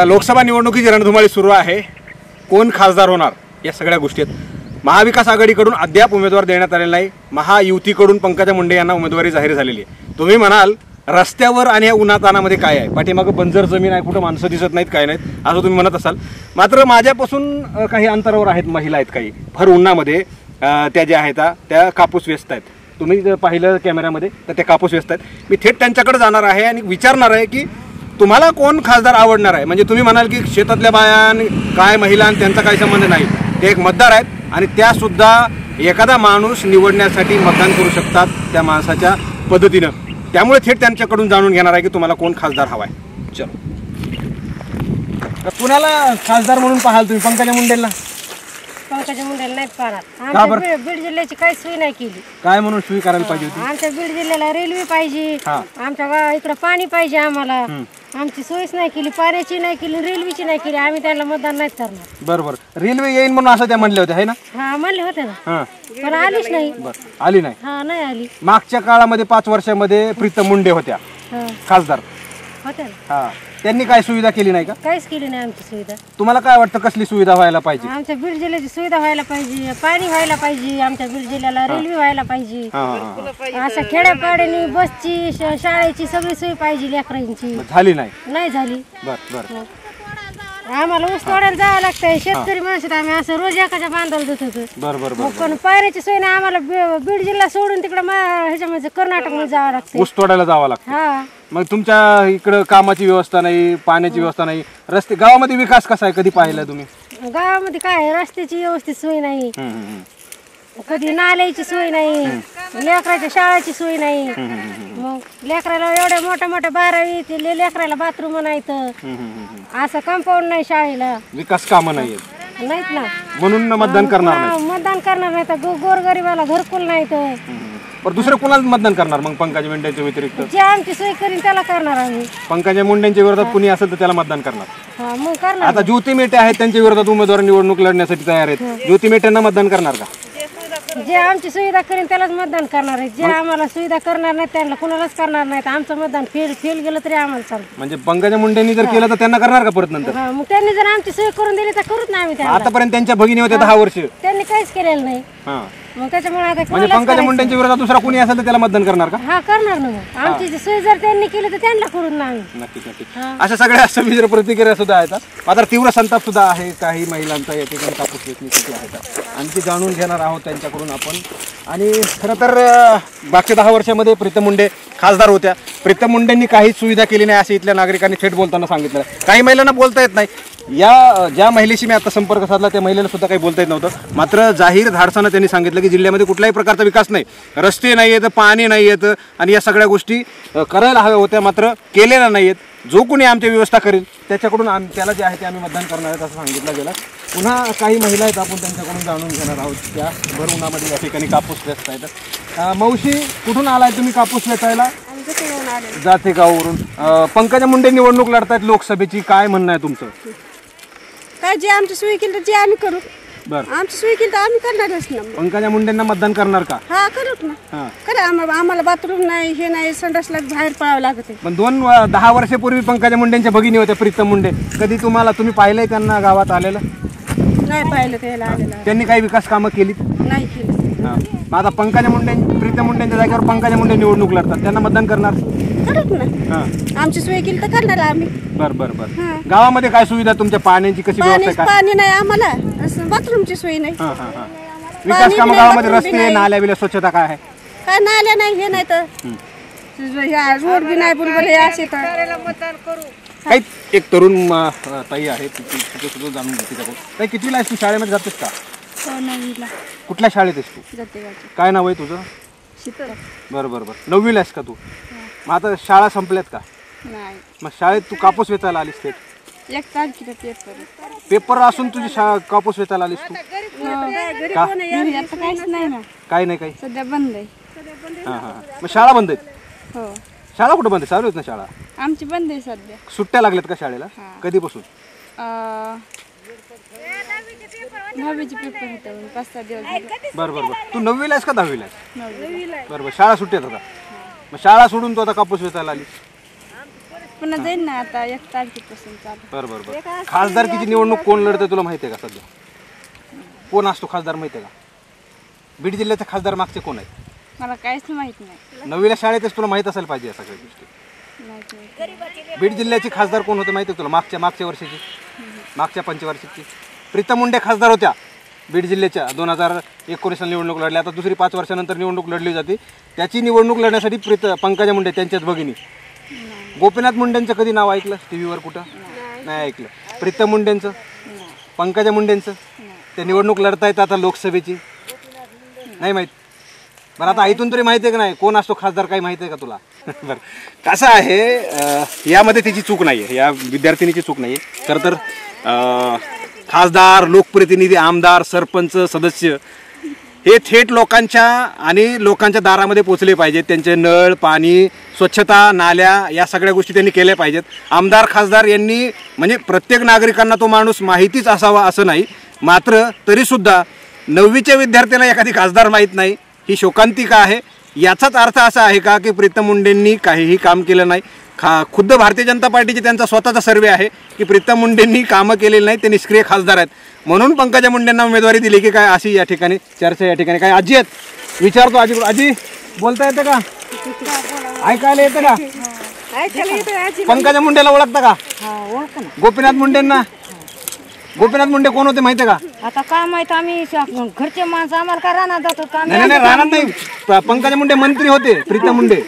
लोकसभा निवडणुकीची रणधुमाळी सुरू आहे. कोण खासदार होणार या सगळ्या गोष्टी आहेत. महाविकास आघाडीकडून अद्याप उमेदवार देण्यात आलेला नाही. महायुतीकडून पंकजा मुंडे यांना उमेदवारी जाहीर झालेली आहे. तुम्ही म्हणाल रस्त्यावर आणि या उन्हातानामध्ये काय आहे, पाठीमागं बंजर जमीन आहे, कुठं माणसं दिसत नाहीत, काय नाहीत असं तुम्ही म्हणत असाल. मात्र माझ्यापासून काही अंतरावर आहेत महिला आहेत, काही भर उन्हामध्ये त्या ज्या आहेत त्या कापूस वेचत आहेत. तुम्ही जर पाहिलं कॅमेऱ्यामध्ये तर ते कापूस वेचत आहेत. मी थेट त्यांच्याकडे जाणार आहे आणि विचारणार आहे की तुम्हाला कोण खासदार आवडणार आहे. म्हणजे तुम्ही म्हणाल की शेतातल्या बाया काय महिला त्यांचा काही संबंध नाही, ते एक मतदार आहेत आणि त्यासुद्धा एखादा माणूस निवडण्यासाठी मतदान करू शकतात त्या माणसाच्या पद्धतीनं. त्यामुळे थेट त्यांच्याकडून जाणून घेणार आहे की तुम्हाला कोण खासदार हवा आहे. चलो, कुणाला खासदार म्हणून पाहाल तुम्ही? पंकजा मुंडेला? पंकजा मुंडेला नाही पाहणार. आमच्या बीड जिल्ह्याची काही सोय नाही केली. काय म्हणून सोय करायला पाहिजे होती? आमच्या बीड जिल्ह्याला रेल्वे पाहिजे, आमच्या इकडे पाणी पाहिजे आम्हाला. आमची सोयच नाही केली, पाण्याची नाही केली, रेल्वेची नाही केली. आम्ही त्यांना मतदान नाही करणार. बरोबर, रेल्वे येईन म्हणून असं त्या म्हणले होते आहे ना? हा म्हणले होते ना, पण आलीच नाही. आली नाही? हा, नाही आली. मागच्या काळामध्ये 5 वर्षामध्ये प्रीतम मुंडे होत्या खासदार होत्या. हा, त्यांनी काय सुविधा केली नाही का? काहीच केली नाही आमची सुविधा. तुम्हाला काय वाटतं कसली सुविधा व्हायला पाहिजे? आमच्या बीड जिल्ह्याची सुविधा व्हायला पाहिजे, पाणी व्हायला पाहिजे, आमच्या बीड जिल्ह्याला रेल्वे व्हायला पाहिजे. असं खेड्यापाड्यानी बसची शाळेची सगळी सोय पाहिजे लेकरांची. झाली नाही? नाही झाली. बर बर. आम्हाला ऊस तोडायला जावं लागतंय. शेतकरी माणसात आम्ही असं रोज एकाच्या बांधायला देत होतो. बरोबर. पण पाण्याची सोय नाही. आम्हाला बीड जिल्हा सोडून तिकडे ह्याच्यामध्ये कर्नाटकमध्ये जावं लागतं. ऊस तोडायला जावं लागतं. हा, मग तुमच्या इकडं कामाची व्यवस्था नाही, पाण्याची व्यवस्था नाही, रस्ते, गावामध्ये विकास कसा आहे कधी पाहिला तुम्ही? गावामध्ये काय रस्त्याची व्यवस्थित सोय नाही, कधी नाल्याची सोय नाही, लेकराच्या शाळेची सोय नाही. मग लेकराला एवढ्या मोठ्या मोठ्या 12वी ते लेकराला बाथरूम नाहीत, असं कंपाऊंड नाही शाळेला. विकास कामं नाही नाहीत ना, म्हणून मतदान करणार नाही. मतदान करणार नाही तर गोरगरिबाला घरकुल नाहीत. पण दुसरं कोणाला मतदान करणार मग पंकजा मुंडेंच्या व्यतिरिक्त? जे आमची सोय करीन त्याला करणार आम्ही. पंकजा मुंडेंच्या विरोधात कुणी असेल तर त्याला मतदान करणार. मग करणार. आता ज्योती मेटे आहेत, त्यांच्या विरोधात उमेदवार निवडणूक लढण्यासाठी तयार आहेत. ज्योती मेटेंना मतदान करणार का? जे आमची सुविधा करीन त्यालाच मतदान करणार आहे. जे आम्हाला सुविधा करणार नाही त्यांना कुणालाच करणार नाही. आमचं मतदान फेल गेलं तरी आम्हाला चालतं. म्हणजे पंकजा मुंडेंनी जर केलं तर त्यांना करणार का परत नंतर? मग त्यांनी जर आमची सोय करून दिली तर करूच ना आम्ही. आतापर्यंत त्यांच्या भगिनी होत्या 10 वर्ष, त्यांनी काहीच केलेलं नाही. मग त्याच्यामुळे आता म्हणजे पंकजा मुंडेंच्या विरोधात दुसरा कोणी असेल तर त्याला मतदान करणार का? हा, करणार ना. मग आमची सोय जर त्यांनी केली तर त्यांना करून ना आम्ही. नक्कीच नक्कीच. अशा सगळ्या सविस्तर प्रतिक्रिया सुद्धा आहेत. मात्र तीव्र संताप सुद्धा आहे काही महिलांचा या ठिकाणी कापूस वेचणीसाठी आहेत. आणि ते जाणून घेणार आहोत त्यांच्याकडून आपण. आणि खरं तर मागच्या 10 वर्षामध्ये प्रीतम मुंडे खासदार होत्या. प्रीतम मुंडेंनी काहीच सुविधा केली नाही असं इथल्या नागरिकांनी थेट बोलताना सांगितलं. काही महिलांना बोलता येत नाही. या ज्या महिलेशी मी आता संपर्क साधला त्या महिलेला सुद्धा काही बोलता येत नव्हतं. मात्र जाहीर धाडसानं त्यांनी सांगितलं की जिल्ह्यामध्ये कुठल्याही प्रकारचा विकास नाही, रस्ते नाही आहेत, पाणी नाही येतं आणि या सगळ्या गोष्टी करायला हव्या होत्या मात्र केलेल्या नाही आहेत. जो कोणी आमची व्यवस्था करेल त्याच्याकडून त्याला जे आहे ते आम्ही मतदान करणार आहेत असं सांगितलं गेलं. पुन्हा काही महिला आहेत, आपण त्यांच्याकडून जाणून घेणार आहोत. त्या भर उन्हामध्ये या ठिकाणी कापूस वेचत आहेत. मावशी, कुठून आलाय तुम्ही कापूस वेचायला? जातेगाववरून. पंकजा मुंडे निवडणूक लढतायत लोकसभेची, काय म्हणणं आहे तुमचं? काय जे आमची सोय केली तर जे आम्ही करू. बरं, आमची सोय केली तर आम्ही करणारच ना. पंकजा मुंडेंना मतदान करणार का? हा, करूच ना. करा. आम्हाला बाथरूम नाही, हे नाही, संडासला बाहेर पळावं लागत. पण 10 वर्षापूर्वी पंकजा मुंडेंच्या भगिनी होत्या प्रीतम मुंडे. कधी तुम्ही पाहिलंय त्यांना गावात आलेलं? नाही पाहिलं त्याला आलेलं. त्यांनी काही विकास कामं केली नाही केली. आता पंकजा मुंडे प्रीतम मुंडेंच्या जागेवर पंकजा मुंडे निवडणूक लढतात, त्यांना मतदान करणार? करूच ना. आमची सोय केली तर करणार आम्ही. बरं बरं बरं. गावामध्ये काय सुविधा तुमच्या? पाण्याची कशी व्यवस्था? पाणी नाही आम्हाला, बाथरूमची सोय नाही. विकास काम गावामध्ये, रस्ते, नाल्या बिल्या, स्वच्छता काय आहे? काय नाल्या नाही, हे नाही तर रोड बी नाही. बरोबर हे असे काही एक तरुण ताई आहे, तिथे सुद्धा जाणून घेते का? ताई, कितवीला आहेस तू? शाळेमध्ये जातेस का? कुठल्या शाळेत आहेस तू? काय नाव आहे तुझं? बरं बरं बरं. 9वीला आहेस का तू? मग आता शाळा संपल्यात का? नाही. मग शाळेत तू कापूस वेचायला आलीस? थेट 1 तारखेला पेपर असून तुझी कापूस वेचायला आलीस तू? का? काहीच नाही ना. काय नाही, काही सध्या बंद आहे. मग शाळा बंद आहेत? हो. शाळा कुठं बंद आहे? चालू आहेत ना शाळा? आमची बंद आहे सध्या. सुट्ट्या लागल्यात का शाळेला? कधीपासून? 9वीचे पेपर होते, 5-6 दिवस झाले. बरं बरं बरं. तू 9वीला आहेस का 10वीला आहेस? बरं बरं. शाळा सुट्ट्यात होता, मग शाळा सोडून तू आता कापूस वेचायला आलीस? पुन्हा जाईल ना आता 1 तारखेपासून चालू. बरं. खासदारकीची निवडणूक कोण लढते तुला माहिती आहे का सध्या? कोण असतो खासदार माहिती आहे का? बीड जिल्ह्याचे खासदार मागचे कोण आहेत? मला काहीच माहित नाही. 9वीला शाळेतच तुला माहित असायला पाहिजे या सगळ्या गोष्टी. बीड जिल्ह्याचे खासदार कोण होते माहिती आहे तुला? मागच्या वर्षीची, मागच्या पंचवार्षिकची प्रीतम मुंडे खासदार होत्या बीड जिल्ह्याच्या. 2019ला निवडणूक लढल्या. आता दुसरी 5 वर्षानंतर निवडणूक लढली जाते. त्याची निवडणूक लढण्यासाठी पंकजा मुंडे त्यांच्याच भगिनी. गोपीनाथ मुंडेंचं कधी नाव ऐकलं टीव्हीवर कुठं? नाही ऐकलं. प्रीतम मुंडेंचं, पंकजा मुंडेंचं ते निवडणूक लढतायत आता लोकसभेची, नाही माहीत. बरं आता इथून तरी माहिती आहे का नाही कोण असतो खासदार? काही माहिती आहे का तुला? बरं कसं आहे, यामध्ये तिची चूक नाही आहे, या विद्यार्थिनीची चूक नाही आहे. खरं तर खासदार, लोकप्रतिनिधी, आमदार, सरपंच, सदस्य हे थेट लोकांच्या दारामध्ये पोचले पाहिजेत. त्यांचे नळ, पाणी, स्वच्छता, नाल्या या सगळ्या गोष्टी त्यांनी केल्या पाहिजेत. आमदार, खासदार यांनी म्हणजे प्रत्येक नागरिकांना तो माणूस माहितीच असावा असं नाही. मात्र तरीसुद्धा 9वीच्या विद्यार्थ्याला एखादी खासदार माहीत नाही ही शोकांतिका आहे. याचाच अर्थ असा आहे का की प्रीतम मुंडेंनी काहीही काम केलं नाही? खुद्द भारतीय जनता पार्टीचे त्यांचा स्वतःचा सर्वे आहे की प्रीतम मुंडेंनी कामं केलेली नाही, ते निष्क्रिय खासदार आहेत. म्हणून पंकजा मुंडेंना उमेदवारी दिली की काय, अशी या ठिकाणी चर्चा. या ठिकाणी काय आजी आहेत विचारतो. आजी बोलता येतं का? ऐकायला येतं का? पंकजा मुंडेला ओळखता का? गोपीनाथ मुंडे कोण होते माहिती का? आता काय माहित, आम्ही घरचे माणसं, आम्हाला काय राहणार जातो का? नाही राहणार नाही. पंकजा मुंडे मंत्री होते, प्रीतम मुंडे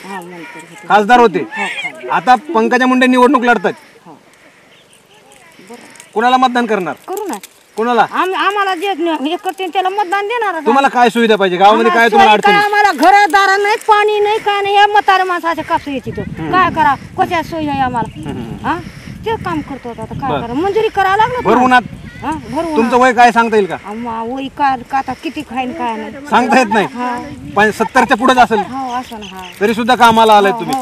खासदार होते. आता पंकजा मुंडे निवडणूक लढतात. कोणाला मतदान करणार? करू ना. कोणाला? आम्हाला जे हे करते त्याला मतदान देणार. तुम्हाला काय सुविधा पाहिजे गावामध्ये? काय तुम्हाला अडचण? आम्हाला घरदार नाही, पाणी नाही, काय नाही. या म्हातारे माणसाच्या कापू यायची तो काय करा, कशा सोयी आहे आम्हाला? हा ते काम करतो आता काय करा, मंजुरी करावं लागलं. भरवून तुमचं वय काय सांगता येईल का? वय काय आता किती खाईन काय नाही सांगता येत नाही. पण 70च्या पुढेच असेल तरी सुद्धा कामाला आलाय तुम्ही.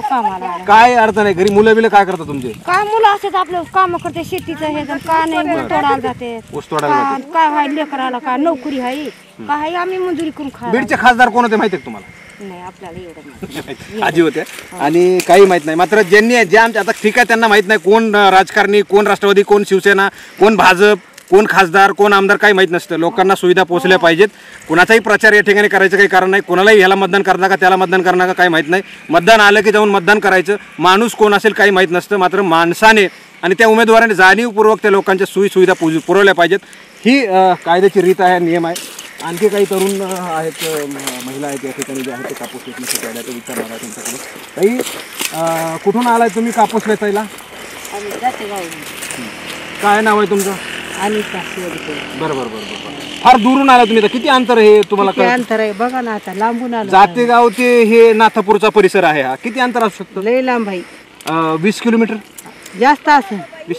काय अर्थ नाही? घरी मुलं बिलं काय करतात तुमचे? काय मुलं असतात आपलं काम करते शेतीचं हे काय नाही, ऊस तोडायला जाते. ऊस तोडायला काय आहे लेकराला, काय नोकरी आहे काय, आम्ही मंजुरी करून खा. बीडचे खासदार कोण होते माहिती आहे तुम्हाला? नाही आपल्याला एवढं आजी होते आणि काही माहित नाही. मात्र ज्यांनी जे आमच्या आता ठीक आहे त्यांना माहित नाही कोण राजकारणी, कोण राष्ट्रवादी, कोण शिवसेना, कोण भाजप, कोण खासदार, कोण आमदार काही माहीत नसतं. लोकांना सुविधा पोहोचल्या पाहिजेत. कुणाचाही प्रचार या ठिकाणी करायचं काही कारण नाही. कोणालाही ह्याला मतदान करणार का त्याला मतदान करणार का काही माहीत नाही. मतदान आलं की जाऊन मतदान करायचं. माणूस कोण असेल काही माहीत नसतं. मात्र माणसाने आणि त्या उमेदवाराने जाणीवपूर्वक त्या लोकांच्या सोयीसुविधा पुरवल्या पाहिजेत. ही कायद्याची रीत आहे, नियम आहे. आणखी काही तरुण आहेत, महिला आहेत या ठिकाणी जे आहेत ते कापूस वेचण्यासाठी आल्या, ते विचारणार आहे तुमच्याकडे. काही कुठून आलाय तुम्ही कापूस वेचायला? काय नाव आहे तुमचं? बरोबर. फार दुरून आला तुम्ही. किती अंतर आहे तुम्हाला? अंतर आहे बघा ना, आता लांबून आलो. जातेगाव ते हे नाथापूरचा परिसर आहे हा. किती अंतर असू शकतं? लय लांब आहे. 20 किलोमीटर जास्त असेल.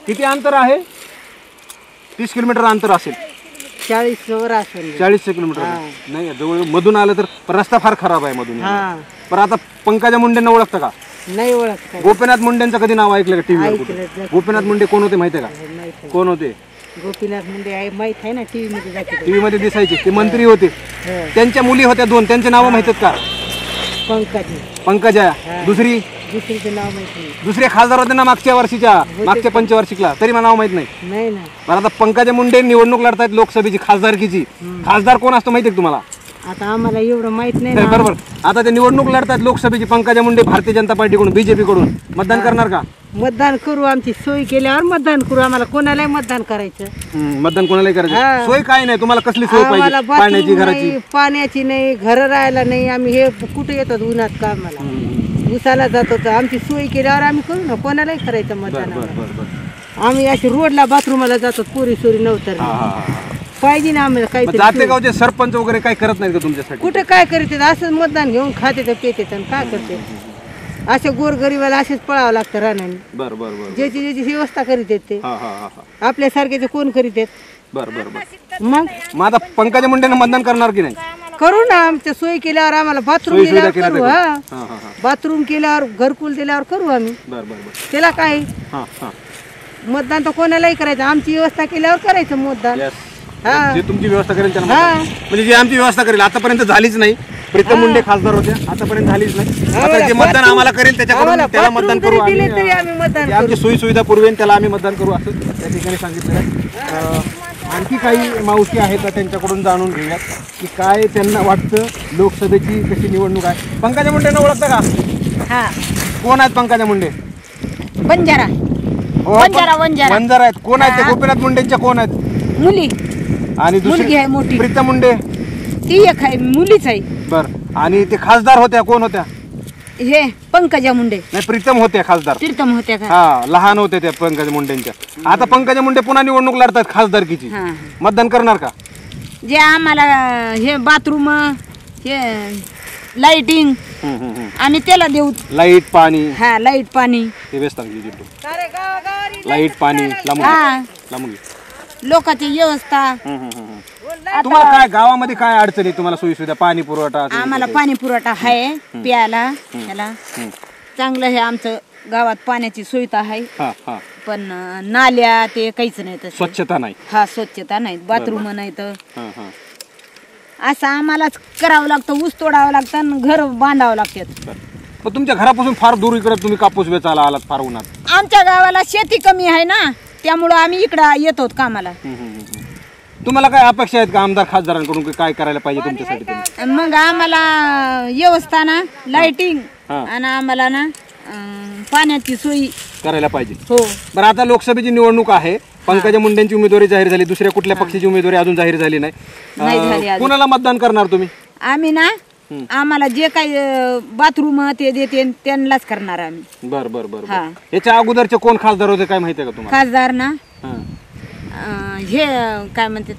किती अंतर आहे? 30 किलोमीटर अंतर असेल. 40 वर असेल. 40 किलोमीटर नाही. जवळ मधून आलं तर रस्ता फार खराब आहे मधून. पण आता पंकजा मुंडेंना ओळखतं का? नाही ओळखत. गोपीनाथ मुंडेंचं कधी नाव ऐकलं का टीव्हीवर? गोपीनाथ मुंडे कोण होते माहिती आहे का? कोण होते? गोपीनाथ मुंडे आहे माहित आहे ना, टीव्ही मध्ये दिसायचे. ते मंत्री होते. त्यांच्या मुली होत्या 2. त्यांचे नाव माहित आहेत का? पंकजा. दुसरीचं नाव माहित नाही. दुसरे खासदार होते ना मागच्या पंचवार्षिकला, तरी मला नाव माहित नाही. पण आता पंकजा मुंडे निवडणूक लढतायत लोकसभेची, खासदारकीची. खासदार कोण असतो माहिती आहे तुम्हाला? आता आम्हाला एवढं माहित नाही. बरोबर. आता ते निवडणूक लढतात लोकसभेची. पंकजा मुंडे भारतीय जनता पार्टीकडून, बीजेपी कडून. मतदान करणार का? मतदान करू. आमची सोय केल्यावर मतदान करू. आम्हाला कोणालाही मतदान करायचं. मतदान कोणालाही करायचं. सोय काय नाही तुम्हाला? कसली सोय पाहिजे? पाण्याची, घराची? पाण्याची नाही, घर राहायला नाही. आम्ही हे कुठे येतात उन्हात कामाला, उसाला जातो. तर आमची सोय केल्यावर आम्ही करू ना, कोणालाही करायचं मतदान. आम्ही अशी रोडला बाथरूमला जातो, पोरी सोरी नव्हतं पाहिजे ना आम्हाला काही. जातेगावचे सरपंच वगैरे काय करत नाहीत का तुमच्यासाठी? कुठे काय करीत? असंच मतदान घेऊन खाते तर पेते तर काय करते. असे गोरगरीबाला असेच पळावं लागतं राहण्याने. बरं. ज्याची व्यवस्था करीत आहेत ते. आपल्यासारखेचे कोण करीत आहेत? बरं. मग आता पंकजा मुंडेंना मतदान करणार की नाही? करू ना. आमच्या सोयी केल्यावर, आम्हाला बाथरूम दिल्यावर करू. बाथरूम केल्यावर, घरकुल दिल्यावर करू आम्ही. त्याला काय मतदान तर कोणालाही करायचं. आमची व्यवस्था केल्यावर करायचं मतदान. जे तुमची व्यवस्था करेल त्यांना. म्हणजे जी आमची व्यवस्था करेल. आतापर्यंत झालीच नाही. प्रीतम मुंडे खासदार होत्या, आतापर्यंत झालीच नाही. आता जे मतदान आम्हाला करेल त्याच्याकडून त्याला मतदान करू दिले तरी आम्ही मतदान आणि आमची सोयी सुविधा पुरवेन त्याला आम्ही मतदान करू असं त्या ठिकाणी सांगितलं आहे. आणखी काही मावशी आहेत तर त्यांच्याकडून जाणून घेऊयात की काय त्यांना वाटतं लोकसभेची कशी निवडणूक आहे. पंकजा मुंडेंना ओळखता का? हा कोण आहेत पंकजा मुंडे? बंजारा हो, वंजारा. वंजारा आहेत. कोण आहेत ते? गोपीनाथ मुंडेंच्या कोण आहेत? मुली आणि मुलगी आहे मोठी. प्रीतम मुंडे ती एक आहे मुलीच आहे. बर. आणि ते खासदार होत्या कोण होत्या? हे पंकजा मुंडे नाही प्रीतम होत्या खासदार. कीर्तन होत्या का? हा लहान होते त्या पंकजा मुंडेंच्या. आता पंकजा मुंडे पुन्हा निवडणूक लढतात खासदारकीची. हा. मतदान करणार का? जे आम्हाला हे बाथरूम हे लाईटिंग आम्ही त्याला देऊ. लाईट पाणी हा लाईट पाणी ते व्यस्त लाईट पाणी हा लांबून लोकांची व्यवस्था. तुम्हाला काय गावामध्ये काय अडचणी तुम्हाला सोयी सुविधा पाणी पुरवठा? आम्हाला पाणी पुरवठा आहे प्यायला त्याला चांगलं हे आमचं गावात पाण्याची सुविधा आहे. हा हा. पण नाल्या ते काहीच नाही तसं. स्वच्छता नाही. हा स्वच्छता नाही बाथरूम नाही तर हा हा. असं आम्हालाच करावं लागतं. ऊस तोडावं लागतं आणि घर बांधावं लागतात. पण तुमच्या घरापासून फार दूर इकडे तुम्ही कापूस वेचायला आलात फार उन्हात. आमच्या गावाला शेती कमी आहे ना त्यामुळं आम्ही इकडं येतो कामाला. तुम्हाला काय अपेक्षा आहेत का आमदार खासदारांकडून काय करायला पाहिजे तुमच्यासाठी तुम्ही? मग आम्हाला व्यवस्था ना लाईटिंग आणि आम्हाला ना पाण्याची सोयी करायला पाहिजे. हो. बरं आता लोकसभेची निवडणूक आहे. पंकजा मुंडेंची उमेदवारी जाहीर झाली. दुसऱ्या कुठल्या पक्षाची उमेदवारी अजून जाहीर झाली नाही झाली अजून. कुणाला मतदान करणार तुम्ही? आम्ही ना आम्हाला जे काही बाथरूम ते देते त्यांनाच करणार आम्ही. बर बर बर. हा. याच्या अगोदरचे कोण खासदार होते काय माहितीये का तुम्हाला? खासदार ना हा. हे काय म्हणते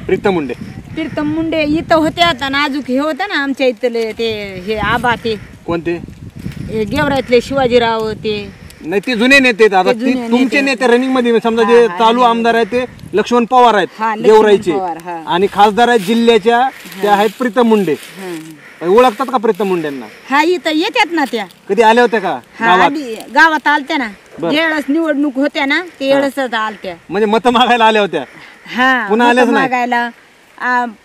प्रीतम मुंडे. प्रीतम मुंडे इथं होते आता ना अजून हे होतं ना आमच्या इथले ते हे आबा ते कोणते? हे गेवरातले शिवाजीराव ते. नाही ते जुने नेते आहेत. आता ते जुने तुमचे नेते. नेते रनिंग मध्ये समजा जे चालू आमदार आहेत ते लक्ष्मण पवार हा, आहेत लक्ष्मण गेवराईचे. पवार, हा. आणि खासदार आहेत जिल्ह्याच्या ते आहेत प्रीतम मुंडे. ओळखतात का प्रीतम मुंडेंना? हा इथं येतात ना त्या. कधी आल्या होत्या का हा गावात? आधी गावात आलत्या ना ज्यावेळेस निवडणूक होत्या ना ते वेळेसच आलत्या. म्हणजे मत मागायला आल्या होत्या? हा पुन्हा आल्याच मतं नाही? मागायला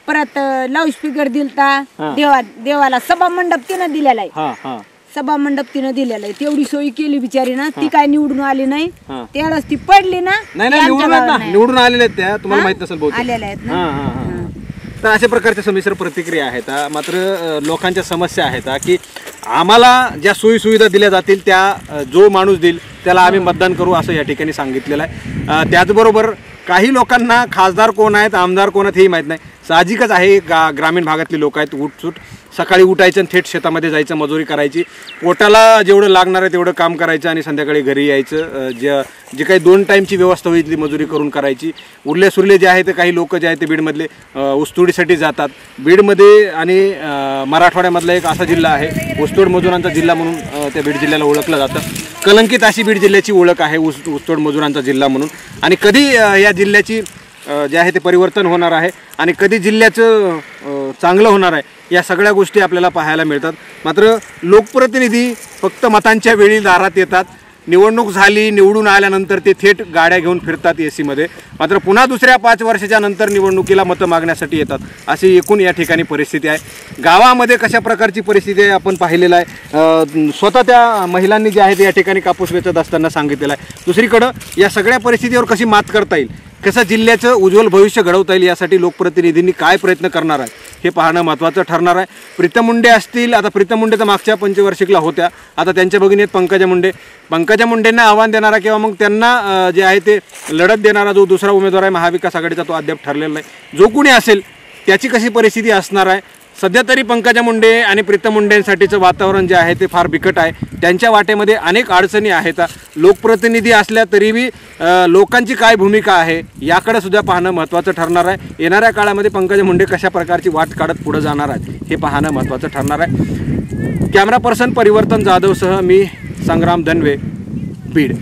परत लाऊड स्पीकर दिलता. हा. देवाला सभा मंडप तिनं दिलेला आहे. हा हा. सभा मंडप तिनं दिलेला आहे. तेवढी सोयी केली बिचारी ना. ती काय निवडून आली नाही हा. त्यावेळेस ती पडली ना. नाही ती नाही आमच्या निवडून आहेत गावात ना नाही. निवडून आलेल्या आहेत त्या तुम्हाला हा? माहित नसेल बहुतेक. आलेल्या आहेत ना. हा हा हा. तर अशा प्रकारच्या संमिश्र प्रतिक्रिया आहेत. मात्र लोकांच्या समस्या आहेत की आम्हाला ज्या सोयी सुविधा दिल्या जातील त्या जो माणूस देईल त्याला आम्ही मतदान करू असं या ठिकाणी सांगितलेलं आहे. त्याचबरोबर काही लोकांना खासदार कोण आहेत आमदार कोण आहेत हेही माहीत नाही. साहजिकच आहे ग्रामीण भागातली लोक आहेत उठसूट सकाळी उठायचं आणि थेट शेतामध्ये जायचं मजुरी करायची. पोटाला जेवढं लागणार आहे तेवढं काम करायचं आणि संध्याकाळी घरी यायचं. जे काही 2 टाईमची व्यवस्था होईल ती मजुरी करून करायची. उरले सुरले जे आहे ते काही लोक जे आहेत ते बीडमधले ऊसतोडीसाठी जातात. बीडमध्ये आणि मराठवाड्यामधला एक असा जिल्हा आहे ऊसतोड मजुरांचा जिल्हा म्हणून त्या बीड जिल्ह्याला ओळखलं जातं. कलंकित अशी बीड जिल्ह्याची ओळख आहे ऊसतोड मजुरांचा जिल्हा म्हणून. आणि कधी या जिल्ह्याची जे आहे ते परिवर्तन होणार आहे आणि कधी जिल्ह्याचं चांगलं होणार आहे या सगळ्या गोष्टी आपल्याला पाहायला मिळतात. मात्र लोकप्रतिनिधी फक्त मतांच्या वेळी दारात येतात. निवडणूक झाली निवडून आल्यानंतर ते थेट गाड्या घेऊन फिरतात एसीमध्ये. मात्र पुन्हा दुसऱ्या 5 वर्षाच्या नंतर निवडणुकीला मतं मागण्यासाठी येतात. अशी एकूण या ठिकाणी परिस्थिती आहे. गावामध्ये कशा प्रकारची परिस्थिती आहे आपण पाहिलेलं आहे. स्वतः त्या महिलांनी जे आहे ते या ठिकाणी कापूस वेचत असताना सांगितलेलं आहे. दुसरीकडं या सगळ्या परिस्थितीवर कशी मात करता येईल कसं जिल्ह्याचं उज्ज्वल भविष्य घडवता येईल यासाठी लोकप्रतिनिधींनी काय प्रयत्न करणार आहे हे पाहणं महत्त्वाचं ठरणार आहे. प्रीतम मुंडे असतील. आता प्रीतम मुंडे तर मागच्या पंचवार्षिकला होत्या. आता त्यांच्या भगिनी आहेत पंकजा मुंडेंना आव्हान देणारा किंवा मग त्यांना जे आहे ते लढत देणारा जो दुसरा उमेदवार आहे महाविकास आघाडीचा तो अद्याप ठरलेला नाही. जो कोणी असेल त्याची कशी परिस्थिती असणार आहे. सध्या तरी पंकजा मुंडे आणि प्रीतम मुंडेंसाठीचं वातावरण जे आहे ते फार बिकट आहे. त्यांच्या वाटेमध्ये अनेक अडचणी आहेत. लोकप्रतिनिधी असल्या तरीही लोकांची काय भूमिका आहे याकडे सुद्धा पाहणं महत्त्वाचं ठरणार आहे. येणाऱ्या काळामध्ये पंकजा मुंडे कशा प्रकारची वाट काढत पुढे जाणार आहेत हे पाहणं महत्त्वाचं ठरणार आहे. कॅमेरा पर्सन परिवर्तन जाधवसह मी संग्राम धनवे बीड.